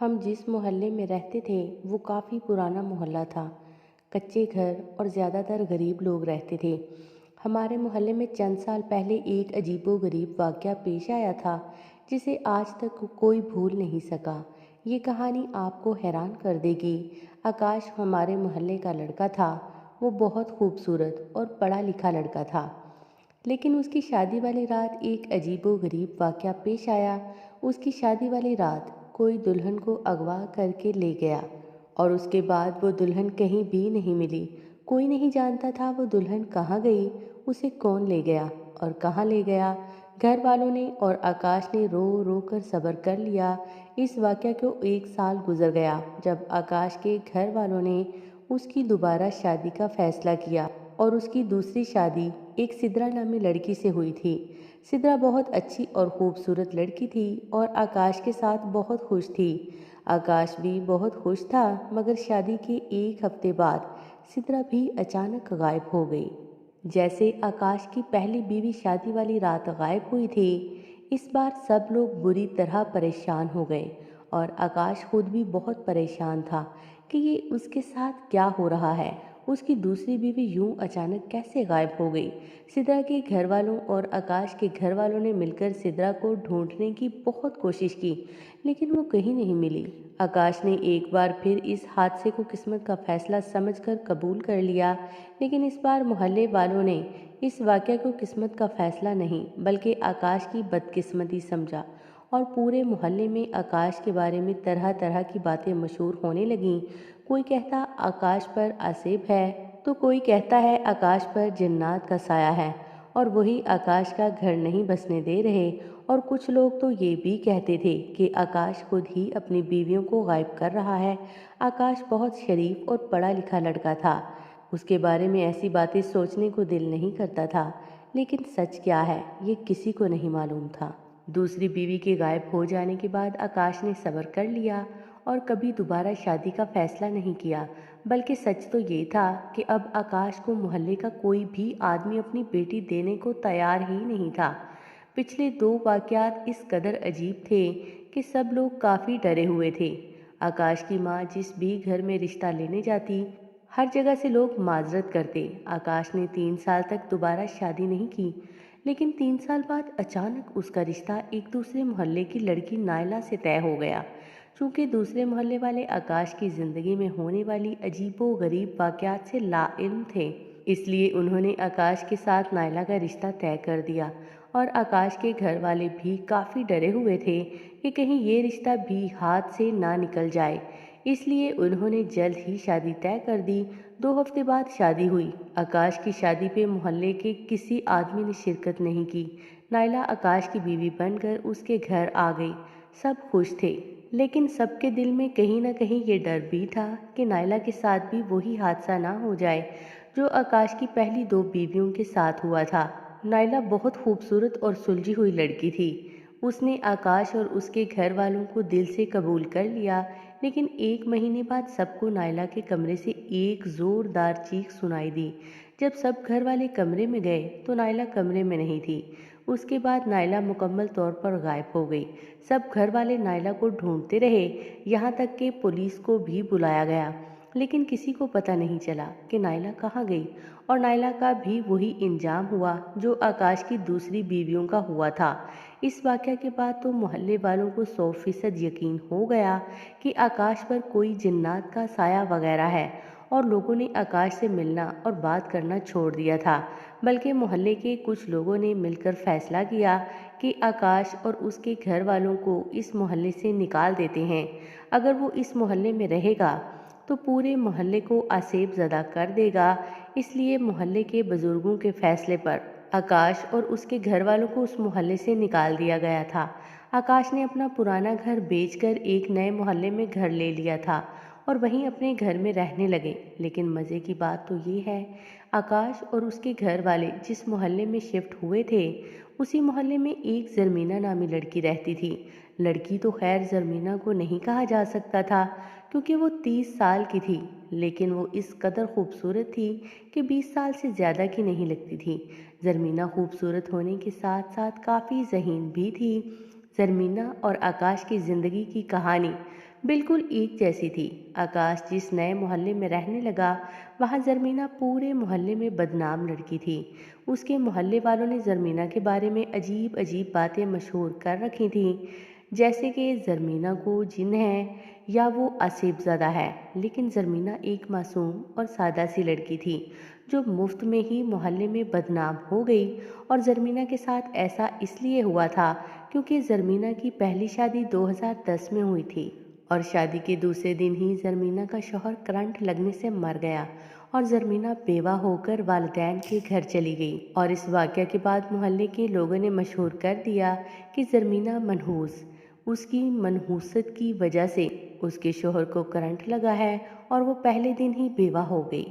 हम जिस मोहल्ले में रहते थे वो काफ़ी पुराना मोहल्ला था। कच्चे घर और ज़्यादातर गरीब लोग रहते थे। हमारे मोहल्ले में चंद साल पहले एक अजीबोगरीब वाक़या पेश आया था जिसे आज तक कोई भूल नहीं सका। ये कहानी आपको हैरान कर देगी। आकाश हमारे मोहल्ले का लड़का था। वो बहुत खूबसूरत और पढ़ा लिखा लड़का था। लेकिन उसकी शादी वाली रात एक अजीबोगरीब वाक़या पेश आया। उसकी शादी वाली रात कोई दुल्हन को अगवा करके ले गया और उसके बाद वो दुल्हन कहीं भी नहीं मिली। कोई नहीं जानता था वो दुल्हन कहाँ गई, उसे कौन ले गया और कहाँ ले गया। घर वालों ने और आकाश ने रो रो कर सब्र कर लिया। इस वाक़या को 1 साल गुजर गया जब आकाश के घर वालों ने उसकी दोबारा शादी का फैसला किया और उसकी दूसरी शादी एक सिद्रा नामी लड़की से हुई थी। सिद्रा बहुत अच्छी और खूबसूरत लड़की थी और आकाश के साथ बहुत खुश थी। आकाश भी बहुत खुश था, मगर शादी के 1 हफ्ते बाद सिद्रा भी अचानक गायब हो गई। जैसे आकाश की पहली बीवी शादी वाली रात गायब हुई थी, इस बार सब लोग बुरी तरह परेशान हो गए और आकाश खुद भी बहुत परेशान था कि ये उसके साथ क्या हो रहा है। उसकी दूसरी बीवी यूं अचानक कैसे गायब हो गई। सिद्रा के घर वालों और आकाश के घर वालों ने मिलकर सिद्रा को ढूंढने की बहुत कोशिश की, लेकिन वो कहीं नहीं मिली। आकाश ने एक बार फिर इस हादसे को किस्मत का फैसला समझकर कबूल कर लिया, लेकिन इस बार मोहल्ले वालों ने इस वाक़या को किस्मत का फैसला नहीं बल्कि आकाश की बदकिस्मती समझा और पूरे मोहल्ले में आकाश के बारे में तरह तरह की बातें मशहूर होने लगीं। कोई कहता आकाश पर आसेब है, तो कोई कहता है आकाश पर जिन्नात का साया है और वही आकाश का घर नहीं बसने दे रहे। और कुछ लोग तो ये भी कहते थे कि आकाश खुद ही अपनी बीवियों को गायब कर रहा है। आकाश बहुत शरीफ और पढ़ा लिखा लड़का था। उसके बारे में ऐसी बातें सोचने को दिल नहीं करता था, लेकिन सच क्या है ये किसी को नहीं मालूम था। दूसरी बीवी के गायब हो जाने के बाद आकाश ने सब्र कर लिया और कभी दोबारा शादी का फैसला नहीं किया। बल्कि सच तो ये था कि अब आकाश को मोहल्ले का कोई भी आदमी अपनी बेटी देने को तैयार ही नहीं था। पिछले 2 वाक़यात इस कदर अजीब थे कि सब लोग काफ़ी डरे हुए थे। आकाश की माँ जिस भी घर में रिश्ता लेने जाती, हर जगह से लोग माजरत करते। आकाश ने 3 साल तक दोबारा शादी नहीं की, लेकिन 3 साल बाद अचानक उसका रिश्ता एक दूसरे मोहल्ले की लड़की नायला से तय हो गया। चूंकि दूसरे मोहल्ले वाले आकाश की जिंदगी में होने वाली अजीबो गरीब वाकयात से लाइल्म थे, इसलिए उन्होंने आकाश के साथ नायला का रिश्ता तय कर दिया। और आकाश के घर वाले भी काफ़ी डरे हुए थे कि कहीं ये रिश्ता भी हाथ से ना निकल जाए, इसलिए उन्होंने जल्द ही शादी तय कर दी। 2 हफ्ते बाद शादी हुई। आकाश की शादी पे मोहल्ले के किसी आदमी ने शिरकत नहीं की। नायला आकाश की बीवी बनकर उसके घर आ गई। सब खुश थे, लेकिन सबके दिल में कहीं ना कहीं ये डर भी था कि नायला के साथ भी वही हादसा ना हो जाए जो आकाश की पहली 2 बीवियों के साथ हुआ था। नायला बहुत खूबसूरत और सुलझी हुई लड़की थी। उसने आकाश और उसके घर वालों को दिल से कबूल कर लिया, लेकिन 1 महीने बाद सबको नायला के कमरे से एक जोरदार चीख सुनाई दी। जब सब घर वाले कमरे में गए तो नायला कमरे में नहीं थी। उसके बाद नायला मुकम्मल तौर पर गायब हो गई। सब घर वाले नायला को ढूंढते रहे, यहाँ तक कि पुलिस को भी बुलाया गया, लेकिन किसी को पता नहीं चला कि नायला कहाँ गई। और नायला का भी वही इंजाम हुआ जो आकाश की दूसरी बीवियों का हुआ था। इस वाक़या के बाद तो मोहल्ले वालों को 100% यकीन हो गया कि आकाश पर कोई जिन्नात का साया वगैरह है, और लोगों ने आकाश से मिलना और बात करना छोड़ दिया था। बल्कि मोहल्ले के कुछ लोगों ने मिलकर फैसला किया कि आकाश और उसके घर वालों को इस मोहल्ले से निकाल देते हैं। अगर वो इस मोहल्ले में रहेगा तो पूरे मोहल्ले को आसेब ज़दा कर देगा। इसलिए मोहल्ले के बुजुर्गों के फैसले पर आकाश और उसके घर वालों को उस मोहल्ले से निकाल दिया गया था। आकाश ने अपना पुराना घर बेचकर एक नए मोहल्ले में घर ले लिया था और वहीं अपने घर में रहने लगे। लेकिन मज़े की बात तो ये है, आकाश और उसके घर वाले जिस मोहल्ले में शिफ्ट हुए थे, उसी मोहल्ले में एक ज़रमीना नामी लड़की रहती थी। लड़की तो खैर ज़रमीना को नहीं कहा जा सकता था, क्योंकि वो 30 साल की थी, लेकिन वो इस कदर खूबसूरत थी कि 20 साल से ज़्यादा की नहीं लगती थी। ज़रमीना खूबसूरत होने के साथ साथ काफ़ी ज़हीन भी थी। ज़रमीना और आकाश की ज़िंदगी की कहानी बिल्कुल एक जैसी थी। आकाश जिस नए मोहल्ले में रहने लगा, वहाँ ज़रमीना पूरे मोहल्ले में बदनाम लड़की थी। उसके मोहल्ले वालों ने ज़रमीना के बारे में अजीब अजीब बातें मशहूर कर रखी थीं, जैसे कि ज़रमीना को जिन है या वो आसिफ़ज़दा है। लेकिन ज़रमीना एक मासूम और सादा सी लड़की थी, जो मुफ्त में ही मोहल्ले में बदनाम हो गई। और ज़रमीना के साथ ऐसा इसलिए हुआ था क्योंकि ज़रमीना की पहली शादी 2010 में हुई थी, और शादी के दूसरे दिन ही ज़रमीना का शौहर करंट लगने से मर गया और ज़रमीना बेवा होकर वालिदैन के घर चली गई। और इस वाक़या के बाद मोहल्ले के लोगों ने मशहूर कर दिया कि ज़रमीना मनहूस, उसकी मनहूसत की वजह से उसके शौहर को करंट लगा है और वो पहले दिन ही बेवा हो गई।